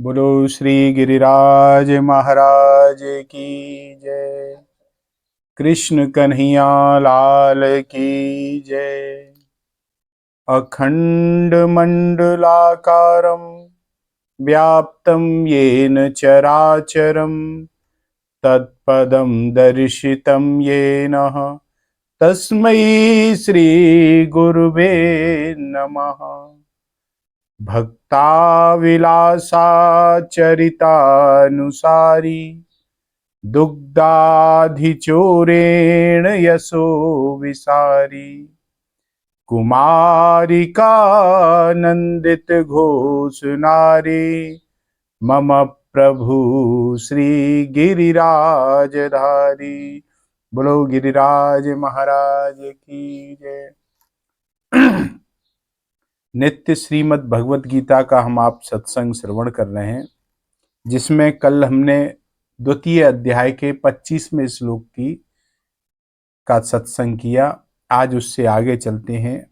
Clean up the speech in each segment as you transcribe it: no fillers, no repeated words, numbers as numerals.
बोलो श्री गिरिराज महाराज की जय। कृष्ण कन्हैया लाल की जय। अखंड मंडलाकारं व्याप्तं येन चराचरं तत्पदं दर्शितं येन तस्मै श्री गुरुवे नमः। भक्ताविलासाचरितानुसारी दुग्धाधिचोरेण यशो विसारी कुमारिकानंदित घोष नारी मम प्रभु श्री गिरिराजधारी। बोलो गिरिराज महाराज की जय। नित्य श्रीमद् भगवत गीता का हम आप सत्संग श्रवण कर रहे हैं, जिसमें कल हमने द्वितीय अध्याय के 25वें श्लोक का सत्संग किया। आज उससे आगे चलते हैं।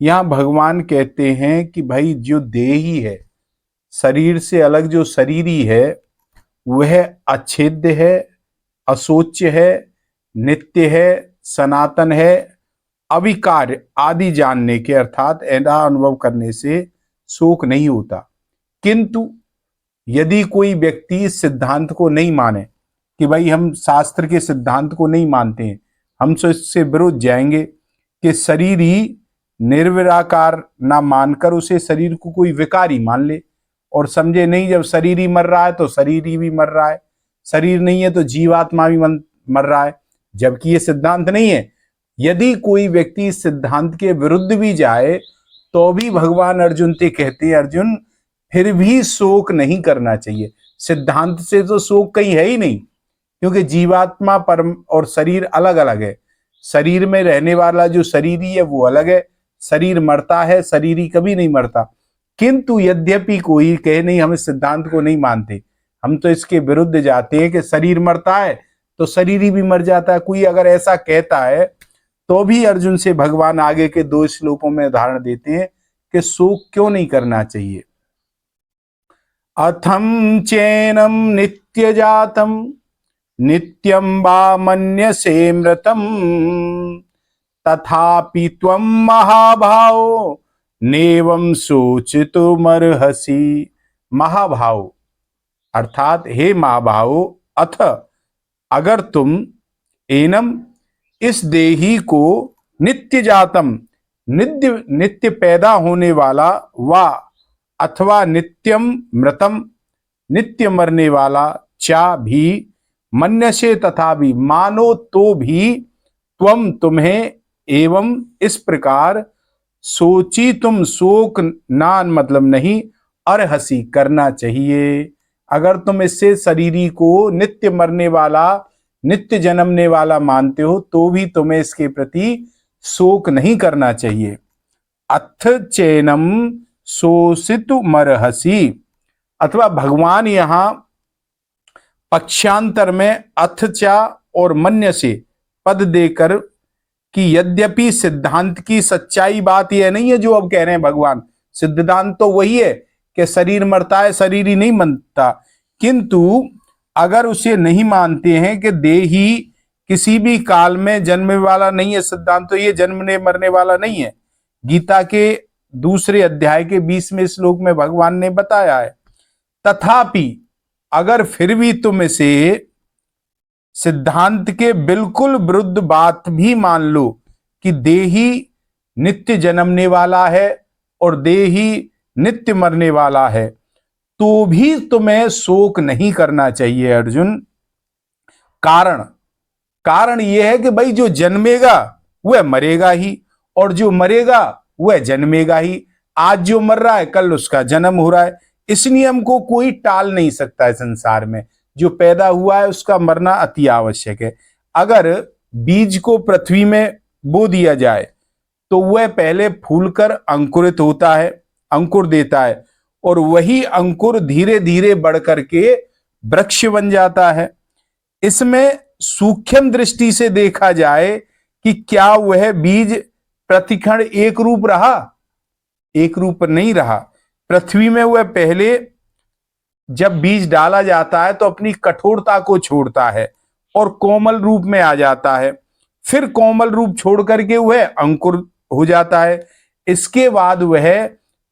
यहाँ भगवान कहते हैं कि भाई जो देही है, शरीर से अलग जो शरीरी है, वह अच्छेद्य है, अशोच्य है, नित्य है, सनातन है, अविकार आदि जानने के अर्थात ऐसा अनुभव करने से शोक नहीं होता। किंतु यदि कोई व्यक्ति इस सिद्धांत को नहीं माने कि भाई हम शास्त्र के सिद्धांत को नहीं मानते हैं, हम तो इससे विरुद्ध जाएंगे कि शरीर ही निर्विराकार ना मानकर उसे शरीर को कोई विकारी मान ले और समझे नहीं जब शरीर ही मर रहा है तो शरीर ही भी मर रहा है, शरीर नहीं है तो जीवात्मा भी मर रहा है, जबकि ये सिद्धांत नहीं है। यदि कोई व्यक्ति इस सिद्धांत के विरुद्ध भी जाए तो भी भगवान अर्जुन से कहते हैं, अर्जुन फिर भी शोक नहीं करना चाहिए। सिद्धांत से तो शोक कहीं है ही नहीं, क्योंकि जीवात्मा परम और शरीर अलग अलग है। शरीर में रहने वाला जो शरीरी है वो अलग है, शरीर मरता है, शरीरी कभी नहीं मरता। किंतु यद्यपि कोई कहे नहीं हम इस सिद्धांत को नहीं मानते, हम तो इसके विरुद्ध जाते हैं कि शरीर मरता है तो शरीरी भी मर जाता है, कोई अगर ऐसा कहता है तो भी अर्जुन से भगवान आगे के 2 श्लोकों में उदाहरण देते हैं कि शोक क्यों नहीं करना चाहिए। अथम चैनम नित्य जातम नित्यं वा मन्यसे मृतम तथापि त्वं महाभावो नेवं शोचितुमर्हसि। महाभाव अर्थात हे महाभावो, अथ अगर तुम एनम इस देही को नित्य जातम नित्य नित्य पैदा होने वाला वा अथवा नित्यम मृतम नित्य मरने वाला चा भी मन्यसे तथा भी मानो तो भी त्वम तुम्हें एवं इस प्रकार सोची तुम शोक नान मतलब नहीं अर्हसी करना चाहिए। अगर तुम इससे शरीरी को नित्य मरने वाला नित्य जन्मने वाला मानते हो तो भी तुम्हें इसके प्रति शोक नहीं करना चाहिए। अथ चैनम शोषितुमर्हसि, अथवा भगवान यहां पक्षांतर में अथचा और मन्य से पद देकर कि यद्यपि सिद्धांत की सच्चाई बात यह नहीं है जो अब कह रहे हैं भगवान, सिद्धांत तो वही है कि शरीर मरता है, शरीर ही नहीं मरता। किंतु अगर उसे नहीं मानते हैं कि देही किसी भी काल में जन्मने वाला नहीं है, सिद्धांत तो ये जन्मने मरने वाला नहीं है। गीता के 2 अध्याय के 20वें श्लोक में भगवान ने बताया है। तथापि अगर फिर भी तुम इसे सिद्धांत के बिल्कुल विरुद्ध बात भी मान लो कि देही नित्य जन्मने वाला है और देही नित्य मरने वाला है, तो भी तुम्हें शोक नहीं करना चाहिए अर्जुन। कारण यह है कि भाई जो जन्मेगा वह मरेगा ही और जो मरेगा वह जन्मेगा ही। आज जो मर रहा है कल उसका जन्म हो रहा है, इस नियम को कोई टाल नहीं सकता है। संसार में जो पैदा हुआ है उसका मरना अति आवश्यक है। अगर बीज को पृथ्वी में बो दिया जाए तो वह पहले फूलकर अंकुरित होता है, अंकुर देता है और वही अंकुर धीरे धीरे बढ़ करके वृक्ष बन जाता है। इसमें सूक्ष्म दृष्टि से देखा जाए कि क्या वह बीज प्रतिक्षण एक रूप रहा? एक रूप नहीं रहा। पृथ्वी में वह पहले जब बीज डाला जाता है तो अपनी कठोरता को छोड़ता है और कोमल रूप में आ जाता है। फिर कोमल रूप छोड़ करके वह अंकुर हो जाता है। इसके बाद वह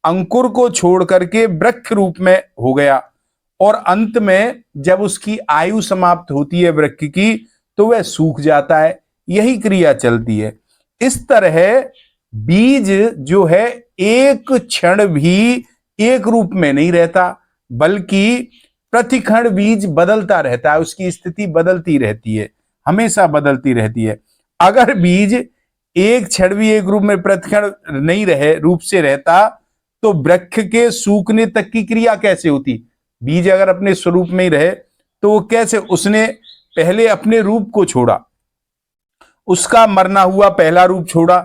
अंकुर को छोड़ करके वृक्ष रूप में हो गया और अंत में जब उसकी आयु समाप्त होती है वृक्ष की तो वह सूख जाता है। यही क्रिया चलती है। इस तरह बीज जो है एक क्षण भी एक रूप में नहीं रहता, बल्कि प्रतिक्षण बीज बदलता रहता है, उसकी स्थिति बदलती रहती है, हमेशा बदलती रहती है। अगर बीज एक क्षण भी एक रूप में प्रतिक्षण नहीं रहे रूप से रहता तो वृक्ष के सूखने तक की क्रिया कैसे होती? बीज अगर अपने स्वरूप में ही रहे तो वो कैसे, उसने पहले अपने रूप को छोड़ा, उसका मरना हुआ, पहला रूप छोड़ा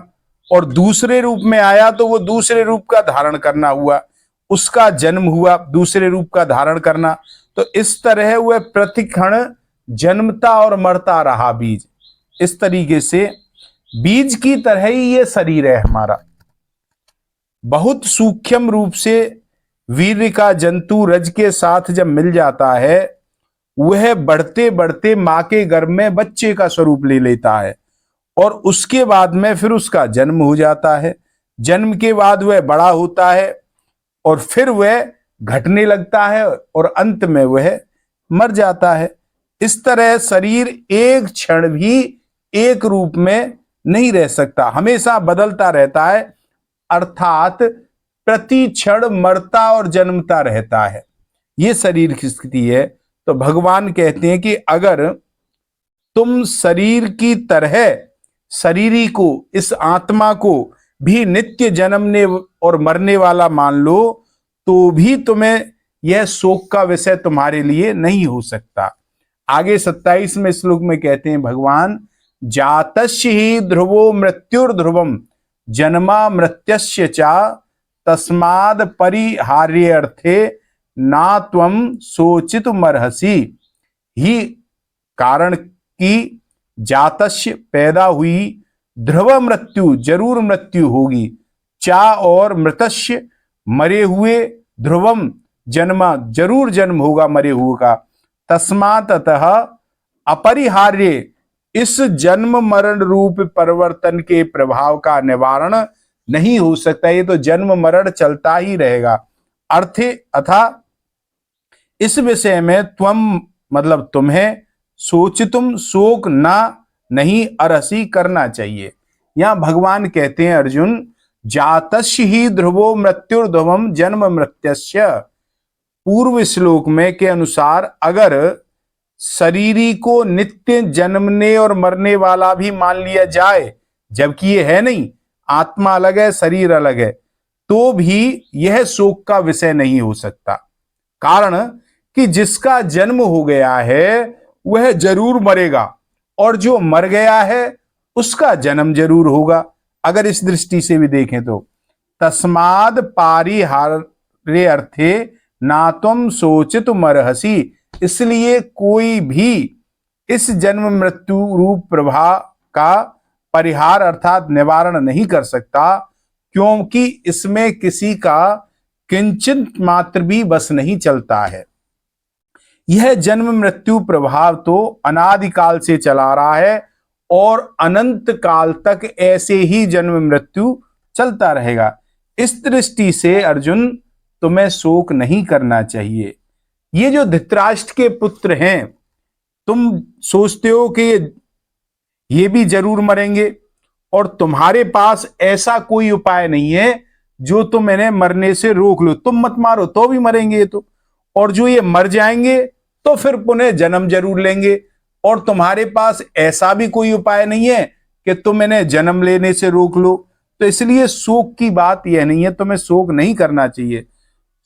और दूसरे रूप में आया तो वो दूसरे रूप का धारण करना हुआ, उसका जन्म हुआ दूसरे रूप का धारण करना। तो इस तरह वह प्रतिक्षण जन्मता और मरता रहा बीज। इस तरीके से बीज की तरह ही ये शरीर है हमारा। बहुत सूक्ष्म रूप से वीर्य का जंतु रज के साथ जब मिल जाता है वह बढ़ते बढ़ते मां के गर्भ में बच्चे का स्वरूप ले लेता है और उसके बाद में फिर उसका जन्म हो जाता है। जन्म के बाद वह बड़ा होता है और फिर वह घटने लगता है और अंत में वह मर जाता है। इस तरह शरीर एक क्षण भी एक रूप में नहीं रह सकता, हमेशा बदलता रहता है, अर्थात प्रति क्षण मरता और जन्मता रहता है। ये शरीर की स्थिति है। तो भगवान कहते हैं कि अगर तुम शरीर की तरह शरीरी को, इस आत्मा को भी नित्य जन्मने और मरने वाला मान लो तो भी तुम्हें यह शोक का विषय तुम्हारे लिए नहीं हो सकता। आगे 27वें श्लोक में कहते हैं भगवान, जातस्य ही ध्रुवो मृत्युर्ध्रुवम जन्मा मृत्यस्य चा तस्माद परिहार्य अर्थे ना त्वम शोचितुमर्हसि। ही कारण की जातस्य पैदा हुई, ध्रुव मृत्यु जरूर मृत्यु होगी, चा और मृतस्य मरे हुए, ध्रुवम जन्मा जरूर जन्म होगा मरे हुए का, तस्मात् अतः अपरिहार्य इस जन्म मरण रूप परिवर्तन के प्रभाव का निवारण नहीं हो सकता। ये तो जन्म मरण चलता ही रहेगा। अर्थे अथा इस विषय में त्वम मतलब तुम्हें, सोचितुम शोक ना नहीं अरसी करना चाहिए। यहां भगवान कहते हैं अर्जुन, जातस्य ही ध्रुवो मृत्युर्ध्रुवम जन्म मृत्यस्य। पूर्व श्लोक में के अनुसार अगर शरीरी को नित्य जन्मने और मरने वाला भी मान लिया जाए, जबकि ये है नहीं, आत्मा अलग है शरीर अलग है, तो भी यह शोक का विषय नहीं हो सकता। कारण कि जिसका जन्म हो गया है वह जरूर मरेगा और जो मर गया है उसका जन्म जरूर होगा। अगर इस दृष्टि से भी देखें तो तस्माद पारिहार्य अर्थे ना तुम शोचितुमर्हसि, इसलिए कोई भी इस जन्म मृत्यु रूप प्रभाव का परिहार अर्थात निवारण नहीं कर सकता, क्योंकि इसमें किसी का किंचित मात्र भी बस नहीं चलता है। यह जन्म मृत्यु प्रभाव तो अनादिकाल से चला रहा है और अनंत काल तक ऐसे ही जन्म मृत्यु चलता रहेगा। इस दृष्टि से अर्जुन तुम्हें शोक नहीं करना चाहिए। ये जो धृतराष्ट्र के पुत्र हैं, तुम सोचते हो कि ये भी जरूर मरेंगे और तुम्हारे पास ऐसा कोई उपाय नहीं है जो तुम इन्हें मरने से रोक लो। तुम मत मारो तो भी मरेंगे ये तो, और जो ये मर जाएंगे तो फिर पुनः जन्म जरूर लेंगे, और तुम्हारे पास ऐसा भी कोई उपाय नहीं है कि तुम इन्हें जन्म लेने से रोक लो। तो इसलिए शोक की बात यह नहीं है, तुम्हें शोक नहीं करना चाहिए।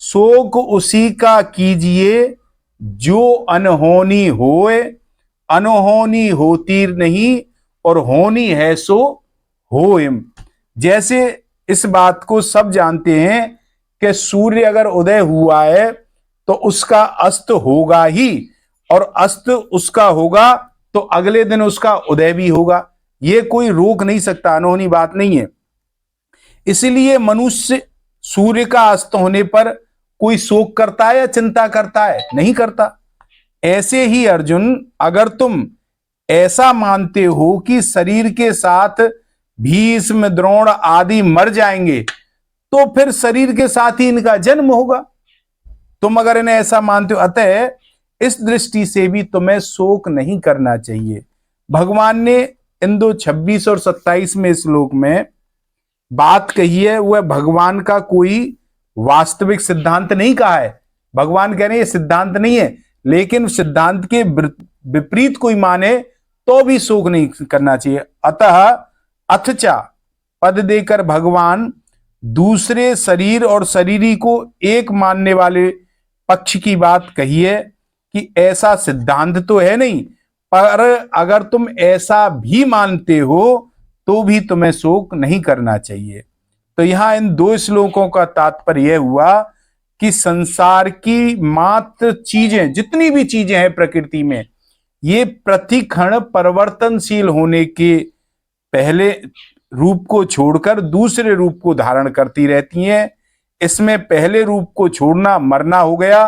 शोक उसी का कीजिए जो अनहोनी होए, अनहोनी होती नहीं और होनी है सो होए। जैसे इस बात को सब जानते हैं कि सूर्य अगर उदय हुआ है तो उसका अस्त होगा ही, और अस्त उसका होगा तो अगले दिन उसका उदय भी होगा। ये कोई रोक नहीं सकता, अनहोनी बात नहीं है। इसलिए मनुष्य सूर्य का अस्त होने पर कोई शोक करता है या चिंता करता है? नहीं करता। ऐसे ही अर्जुन, अगर तुम ऐसा मानते हो कि शरीर के साथ भीष्म, द्रोण आदि मर जाएंगे, तो फिर शरीर के साथ ही इनका जन्म होगा। तुम अगर इन्हें ऐसा मानते हो, अतः इस दृष्टि से भी तुम्हें शोक नहीं करना चाहिए। भगवान ने इन दो 26 और 27 में श्लोक में बात कही है, वह भगवान का कोई वास्तविक सिद्धांत नहीं कहा है। भगवान कह रहे हैं ये सिद्धांत नहीं है, लेकिन सिद्धांत के विपरीत कोई माने तो भी शोक नहीं करना चाहिए। अतः अथचा पद देकर भगवान दूसरे शरीर और शरीरी को एक मानने वाले पक्ष की बात कही है कि ऐसा सिद्धांत तो है नहीं, पर अगर तुम ऐसा भी मानते हो तो भी तुम्हें शोक नहीं करना चाहिए। तो यहां इन दो श्लोकों का तात्पर्य यह हुआ कि संसार की मात्र चीजें, जितनी भी चीजें हैं प्रकृति में, ये प्रतिक्षण परिवर्तनशील होने के पहले रूप को छोड़कर दूसरे रूप को धारण करती रहती हैं। इसमें पहले रूप को छोड़ना मरना हो गया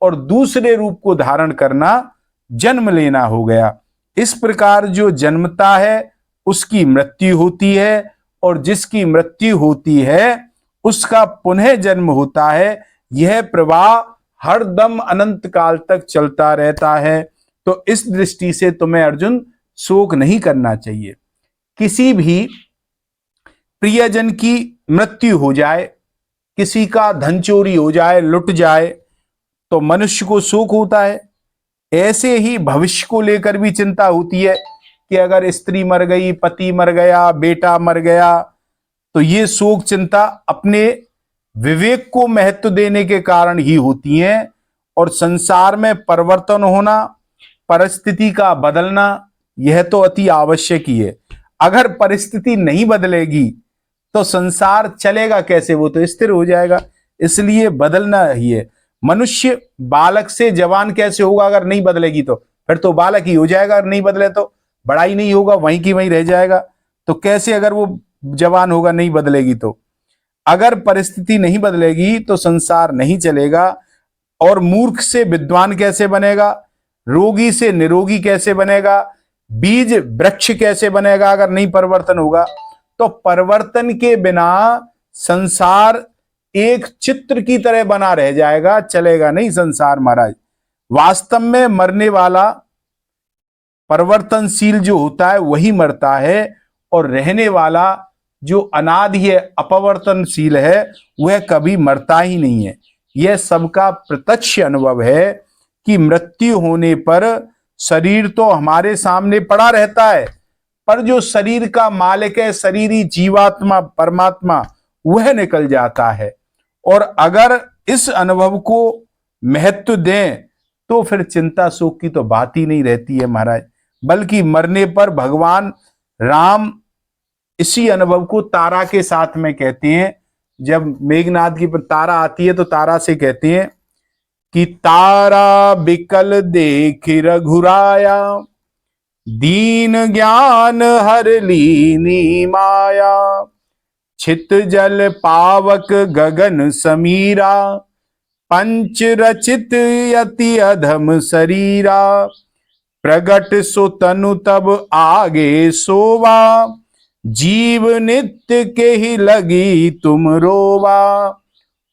और दूसरे रूप को धारण करना जन्म लेना हो गया। इस प्रकार जो जन्मता है उसकी मृत्यु होती है, और जिसकी मृत्यु होती है उसका पुनः जन्म होता है। यह प्रवाह हर दम अनंत काल तक चलता रहता है। तो इस दृष्टि से तुम्हें अर्जुन शोक नहीं करना चाहिए। किसी भी प्रियजन की मृत्यु हो जाए, किसी का धन चोरी हो जाए, लुट जाए, तो मनुष्य को शोक होता है। ऐसे ही भविष्य को लेकर भी चिंता होती है कि अगर स्त्री मर गई, पति मर गया, बेटा मर गया, तो ये शोक चिंता अपने विवेक को महत्व देने के कारण ही होती हैं। और संसार में परिवर्तन होना, परिस्थिति का बदलना, यह तो अति आवश्यक ही है। अगर परिस्थिति नहीं बदलेगी तो संसार चलेगा कैसे? वो तो स्थिर हो जाएगा। इसलिए बदलना ही है। मनुष्य बालक से जवान कैसे होगा अगर नहीं बदलेगी? तो फिर तो बालक ही हो जाएगा। अगर नहीं बदले तो बड़ा ही नहीं होगा, वहीं की वहीं रह जाएगा। तो कैसे अगर वो जवान होगा नहीं बदलेगी? तो अगर परिस्थिति नहीं बदलेगी तो संसार नहीं चलेगा। और मूर्ख से विद्वान कैसे बनेगा? रोगी से निरोगी कैसे बनेगा? बीज वृक्ष कैसे बनेगा अगर नहीं परिवर्तन होगा? तो परिवर्तन के बिना संसार एक चित्र की तरह बना रह जाएगा, चलेगा नहीं संसार महाराज। वास्तव में मरने वाला, परिवर्तनशील जो होता है वही मरता है, और रहने वाला जो अनादि है, अपवर्तनशील है, वह कभी मरता ही नहीं है। यह सबका प्रत्यक्ष अनुभव है कि मृत्यु होने पर शरीर तो हमारे सामने पड़ा रहता है, पर जो शरीर का मालिक है, शरीरी जीवात्मा परमात्मा, वह निकल जाता है। और अगर इस अनुभव को महत्व दें तो फिर चिंता शोक की तो बात ही नहीं रहती है महाराज। बल्कि मरने पर भगवान राम इसी अनुभव को तारा के साथ में कहते हैं। जब मेघनाद की तारा आती है तो तारा से कहते हैं कि तारा बिकल देख रघुराया, दीन ज्ञान हर लीनी माया, छित जल पावक गगन समीरा, पंच रचित यति अधम शरीरा, प्रगट सो तनु तब आगे सोवा, जीव नित्य के ही लगी तुम रोवा,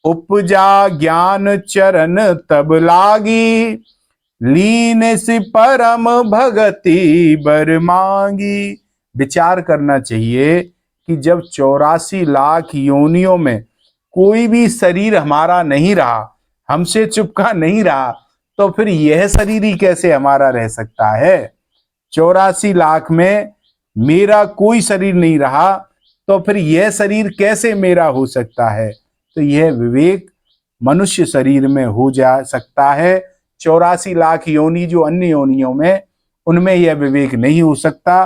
उपजा ज्ञान चरण तब लागी, लीन से परम भगति बर मांगी। विचार करना चाहिए कि जब 84 लाख योनियों में कोई भी शरीर हमारा नहीं रहा, हमसे चिपका नहीं रहा, तो फिर यह शरीर ही कैसे हमारा रह सकता है? 84 लाख में मेरा कोई शरीर नहीं रहा, तो फिर यह शरीर कैसे मेरा हो सकता है? तो यह विवेक मनुष्य शरीर में हो जा सकता है। 84 लाख योनि जो अन्य योनियों में, उनमें यह विवेक नहीं हो सकता।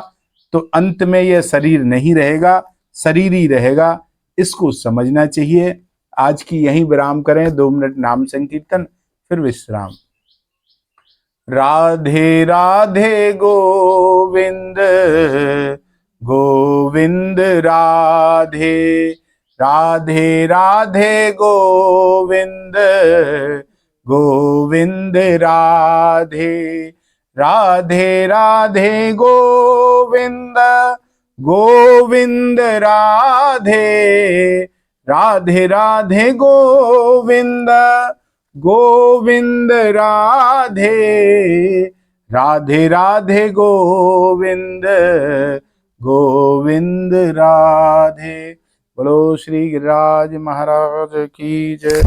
तो अंत में यह शरीर नहीं रहेगा, शरीर ही रहेगा। इसको समझना चाहिए। आज की यहीं विराम करें। 2 मिनट नाम संकीर्तन, फिर विश्राम। राधे राधे गोविंद गोविंद राधे, राधे राधे गोविंद गोविंद राधे, राधे राधे गोविंद गोविंद राधे, राधे राधे गोविंद गोविंद राधे, राधे राधे गोविंद गोविंद राधे। बोलो श्री गिरिराज महाराज की जय।